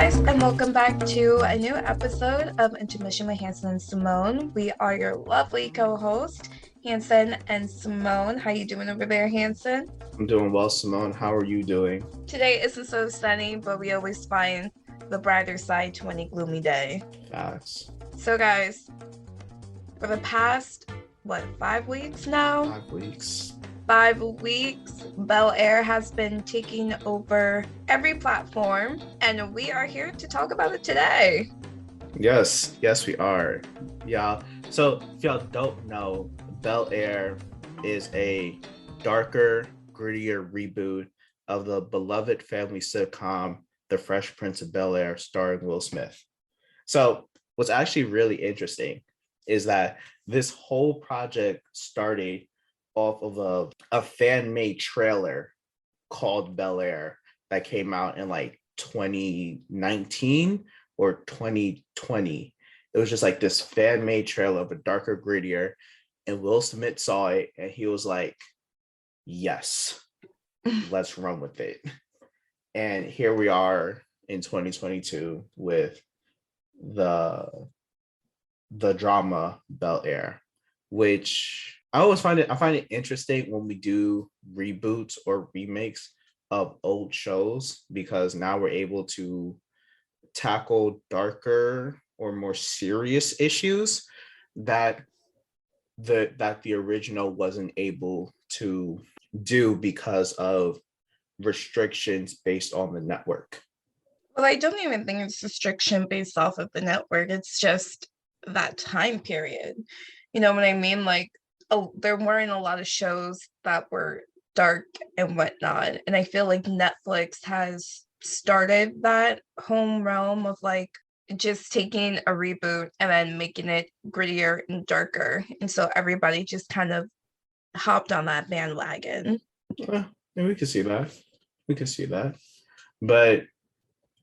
guys, and welcome back to a new episode of Intermission with Hanson and Simone. We are your lovely co-host, Hanson and Simone. How you doing over there, Hanson? I'm doing well, Simone. How are you doing? Today isn't so sunny, but we always find the brighter side to any gloomy day. Facts. So, guys, for the past, 5 weeks now? 5 weeks. 5 weeks, Bel-Air has been taking over every platform, and we are here to talk about it today. Yes, we are. Yeah. So if y'all don't know, Bel-Air is a darker, grittier reboot of the beloved family sitcom The Fresh Prince of Bel-Air, starring Will Smith. So what's actually really interesting is that this whole project started off of a fan-made trailer called Bel-Air that came out in like 2019 or 2020. It was just like this fan-made trailer of a darker, grittier, and Will Smith saw it and he was like, yes, let's run with it. And here we are in 2022 with the drama Bel-Air, which I find it interesting when we do reboots or remakes of old shows, because now we're able to tackle darker or more serious issues that the original wasn't able to do because of restrictions based on the network. Well, I don't even think it's restriction based off of the network. It's just that time period. You know what I mean? Like, there weren't a lot of shows that were dark and whatnot. And I feel like Netflix has started that home realm of like just taking a reboot and then making it grittier and darker. And so everybody just kind of hopped on that bandwagon. Yeah, we can see that. But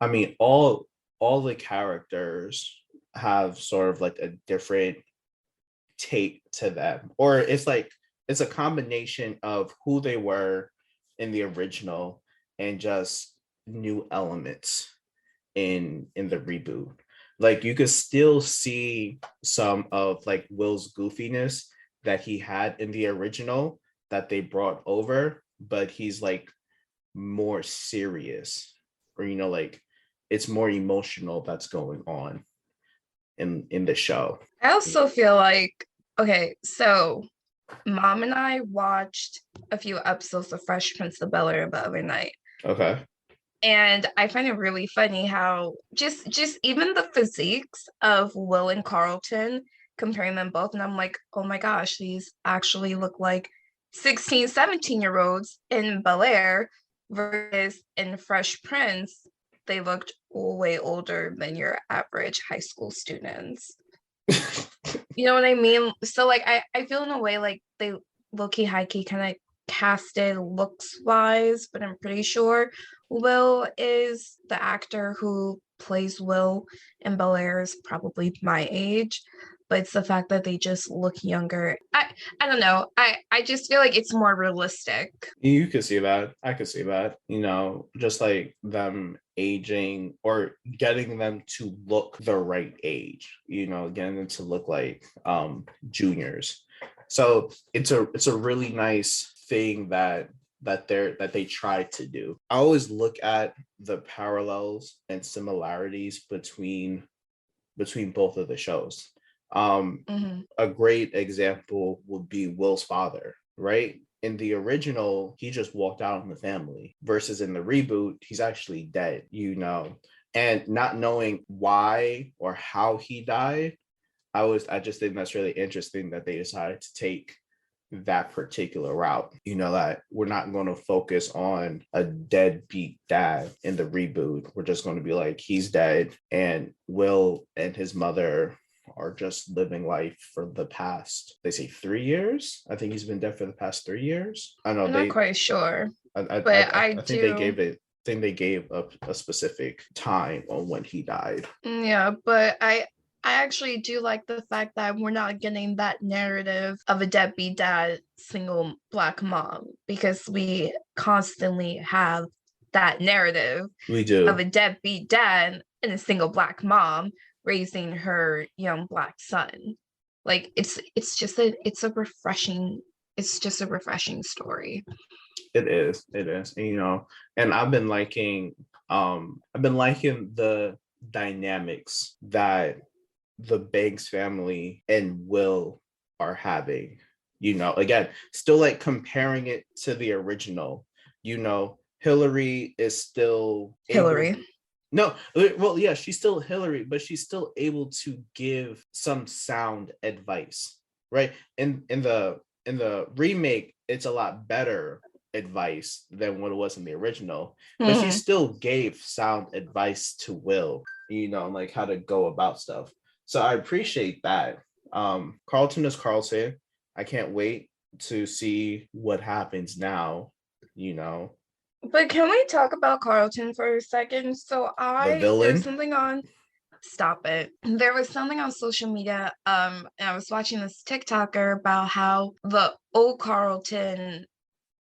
I mean, all the characters have sort of like a different take to them, or it's a combination of who they were in the original and just new elements in the reboot. Like, you could still see some of like Will's goofiness that he had in the original that they brought over, but he's like more serious, or like it's more emotional that's going on in the show. I also feel like, okay, so Mom and I watched a few episodes of Fresh Prince of Bel-Air the other night. Okay. And I find it really funny how just even the physiques of Will and Carlton, comparing them both, and I'm like, oh my gosh, these actually look like 16, 17-year-olds in Bel-Air, versus in Fresh Prince, they looked way older than your average high school students. You know what I mean? So like I feel in a way like they low-key, high-key kind of casted looks-wise, but I'm pretty sure Will is the actor who plays Will in Bel-Air is probably my age, but it's the fact that they just look younger. I don't know. I just feel like it's more realistic. You could see that. I could see that. Just like them aging or getting them to look the right age. Getting them to look like juniors. So it's a really nice thing that they tried to do. I always look at the parallels and similarities between both of the shows. A great example would be Will's father, right? In the original, he just walked out on the family, versus in the reboot, he's actually dead, and not knowing why or how he died. I just think that's really interesting that they decided to take that particular route. That we're not going to focus on a deadbeat dad in the reboot. We're just going to be like, he's dead, and Will and his mother are just living life for the past, they say 3 years. I think he's been dead for the past 3 years. I know I'm not quite sure, but I think they gave a specific time on when he died. Yeah, but I actually do like the fact that we're not getting that narrative of a deadbeat dad, single Black mom, because we constantly have that narrative We do. of a deadbeat dad and a single Black mom raising her young Black son. Like it's just a refreshing story. It is. And, and I've been liking the dynamics that the Banks family and Will are having. Again, still like comparing it to the original. Hillary is still able. Hillary. No, well, yeah, she's still Hillary, but she's still able to give some sound advice, right? In the remake, it's a lot better advice than what it was in the original, but she still gave sound advice to Will, like how to go about stuff. So I appreciate that. Carlton is Carlton. I can't wait to see what happens now. But can we talk about Carlton for a second? So The there was villain. something on, stop it. There was something on social media, and I was watching this TikToker about how the old Carlton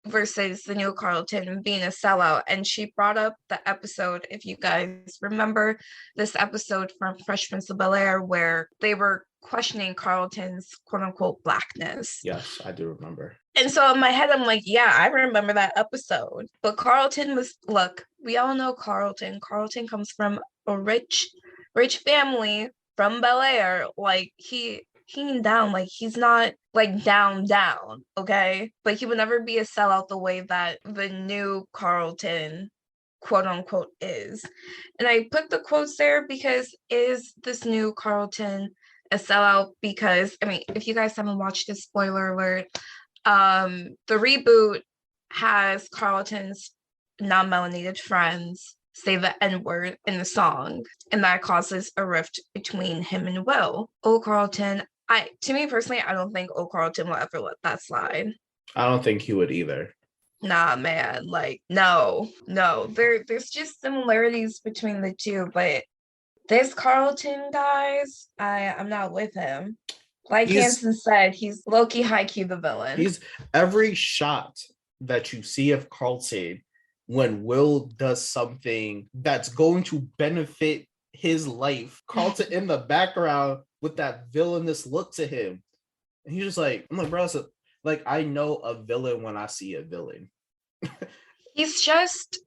versus the new Carlton being a sellout. And she brought up the episode, if you guys remember this episode from Fresh Prince of Bel-Air, where they were questioning Carlton's quote unquote Blackness. Yes, I do remember. And so in my head, I'm like, yeah, I remember that episode. But Carlton look, we all know Carlton. Carlton comes from a rich family from Bel-Air. Like he ain't down, like he's not like down, okay? But he would never be a sellout the way that the new Carlton quote unquote is. And I put the quotes there because is this new Carlton a sellout? Because I mean, if you guys haven't watched this, spoiler alert, the reboot has Carlton's non-melanated friends say the N-word in the song, and that causes a rift between him and Will. Carlton, to me personally, I don't think Carlton will ever let that slide. I don't think he would either. Nah, man, like no. There's just similarities between the two, but this Carlton, guys, I'm not with him. Like Hanson said, he's low-key, high-key the villain. He's every shot that you see of Carlton when Will does something that's going to benefit his life. Carlton in the background with that villainous look to him. And he's just like, I'm like, bro, so, like, I know a villain when I see a villain. He's just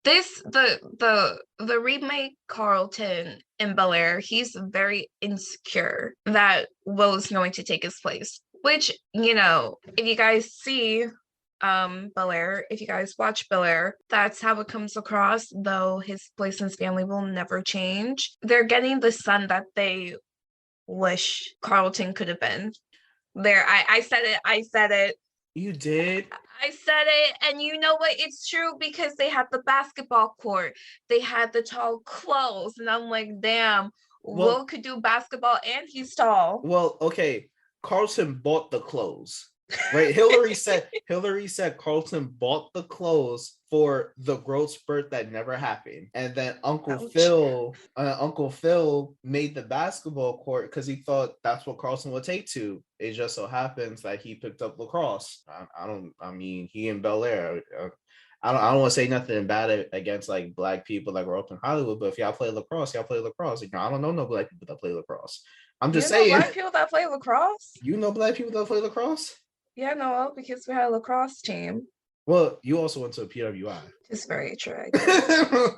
the remake Carlton in Bel-Air, he's very insecure that Will is going to take his place, which, if you guys see Bel-Air, if you guys watch Bel-Air, that's how it comes across, though his place in his family will never change. They're getting the son that they wish Carlton could have been. There, I said it. You did? I said it, and you know what? It's true because they had the basketball court, they had the tall clothes, and I'm like, damn, Will could do basketball and he's tall. Well, okay, Carlton bought the clothes, right? Hillary said Carlton bought the clothes for the growth spurt that never happened, and then Uncle Phil made the basketball court because he thought that's what Carlton would take to. It just so happens that he picked up lacrosse. He in Bel-Air. I don't want to say nothing bad against like Black people that grow up in Hollywood, but if y'all play lacrosse, y'all play lacrosse. I don't know no Black people that play lacrosse. I'm just saying. Black people that play lacrosse? You know Black people that play lacrosse? Yeah, no, because we had a lacrosse team. Well, you also went to a PWI. It's very true.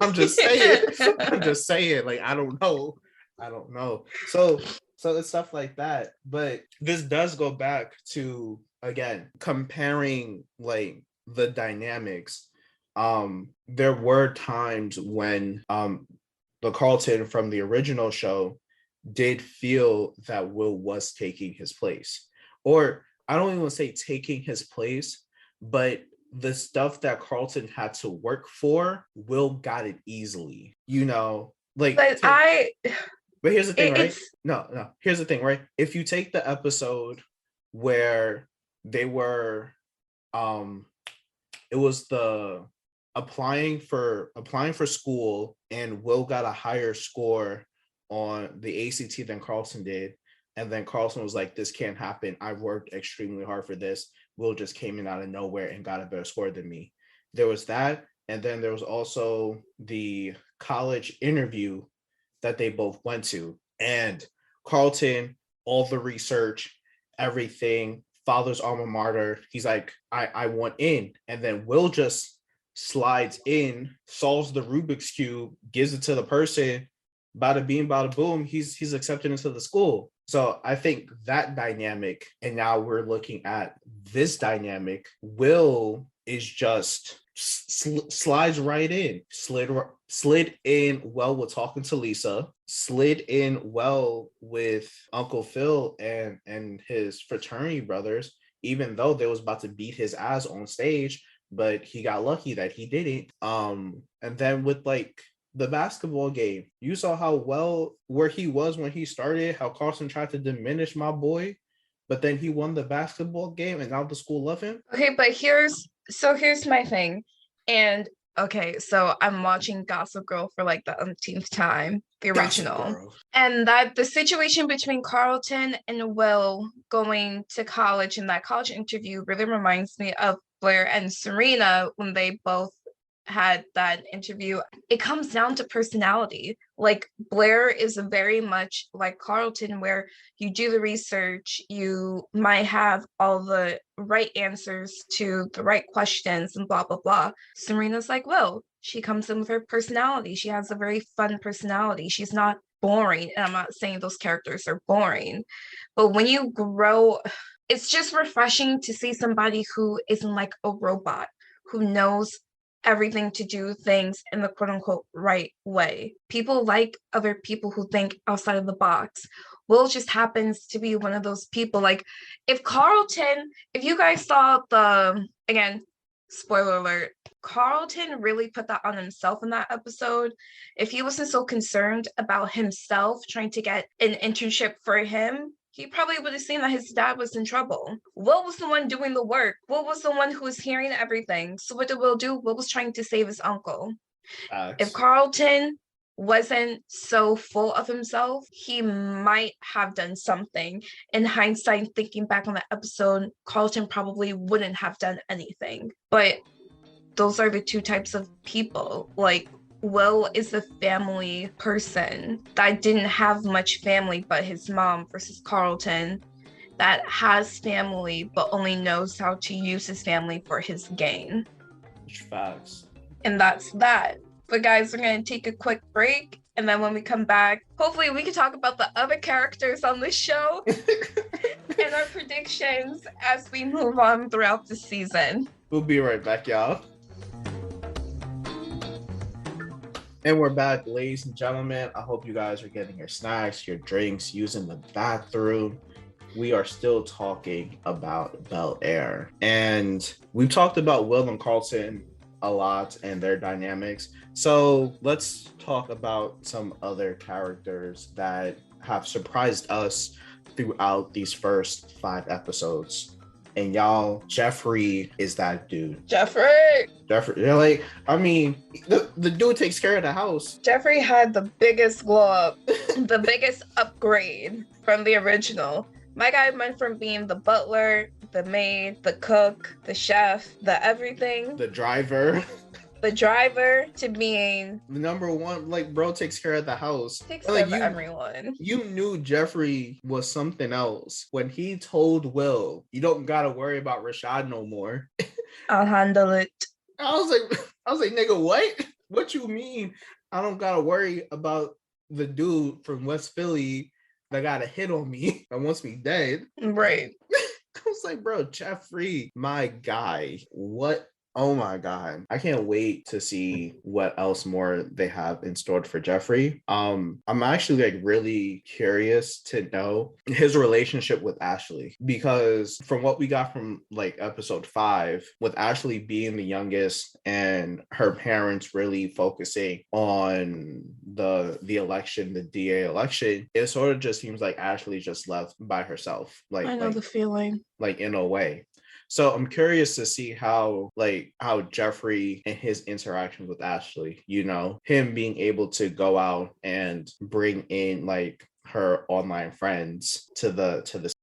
I'm just saying. Like, I don't know. So it's stuff like that. But this does go back to, again, comparing like the dynamics. There were times when the Carlton from the original show did feel that Will was taking his place. Or I don't even want to say taking his place, but the stuff that Carlton had to work for, Will got it easily. But here's the thing, right? No. Here's the thing, right? If you take the episode where they were, it was the applying for school, and Will got a higher score on the ACT than Carlton did. And then Carlton was like, this can't happen. I've worked extremely hard for this. Will just came in out of nowhere and got a better score than me. There was that. And then there was also the college interview that they both went to. And Carlton, all the research, everything, father's alma mater. He's like, I want in. And then Will just slides in, solves the Rubik's Cube, gives it to the person, bada beam, bada boom, he's accepted into the school. So I think that dynamic, and now we're looking at this dynamic. Will is just slides right in, slid in well with talking to Lisa, slid in well with Uncle Phil and his fraternity brothers, even though they was about to beat his ass on stage, but he got lucky that he didn't. And then with like the basketball game, you saw how well where he was when he started, how Carlson tried to diminish my boy, but then he won the basketball game and now the school love him. Okay, but here's my thing. And okay, so I'm watching Gossip Girl for like the umpteenth time, the original. And that the situation between Carlton and Will going to college in that college interview really reminds me of Blair and Serena when they both had that interview. It comes down to personality. Like Blair is very much like Carlton, where you do the research, you might have all the right answers to the right questions and blah blah blah. Serena's like, well, she comes in with her personality. She has a very fun personality. She's not boring. And I'm not saying those characters are boring, but when you grow, it's just refreshing to see somebody who isn't like a robot, who knows everything to do things in the quote unquote right way. People like other people who think outside of the box. Will just happens to be one of those people. Like if you guys saw again, spoiler alert, Carlton really put that on himself in that episode. If he wasn't so concerned about himself trying to get an internship for him, he probably would have seen that his dad was in trouble. Will was the one doing the work. Will was the one who was hearing everything. So what did Will do? Will was trying to save his uncle. If Carlton wasn't so full of himself, he might have done something. In hindsight, thinking back on the episode, Carlton probably wouldn't have done anything. But those are the two types of people. Like Will is a family person that didn't have much family but his mom, versus Carlton that has family but only knows how to use his family for his gain. Facts. And that's that. But guys, we're going to take a quick break. And then when we come back, hopefully we can talk about the other characters on this show and our predictions as we move on throughout the season. We'll be right back, y'all. And we're back, ladies and gentlemen. I hope you guys are getting your snacks, your drinks, using the bathroom. We are still talking about Bel-Air. And we've talked about Will and Carlton a lot and their dynamics. So let's talk about some other characters that have surprised us throughout these first 5 episodes. And y'all, Jeffrey is that dude. Jeffrey, you're like, I mean, the dude takes care of the house. Jeffrey had the biggest glow up, the biggest upgrade from the original. My guy went from being the butler, the maid, the cook, the chef, the everything. The driver. The driver to being the number one, like, bro takes care of the house. Takes care of everyone. You knew Jeffrey was something else when he told Will, you don't gotta worry about Rashad no more. I'll handle it. I was like, nigga, what? What you mean? I don't gotta worry about the dude from West Philly that got a hit on me that wants me dead. Right. I was like, bro, Jeffrey, my guy, what? Oh my God. I can't wait to see what else more they have in store for Jeffrey. I'm actually like really curious to know his relationship with Ashley, because from what we got from like episode 5, with Ashley being the youngest and her parents really focusing on the election, the DA election, it sort of just seems like Ashley just left by herself. Like, I know the feeling. Like in a way. So I'm curious to see how Jeffrey and his interactions with Ashley, you know, him being able to go out and bring in like her online friends to the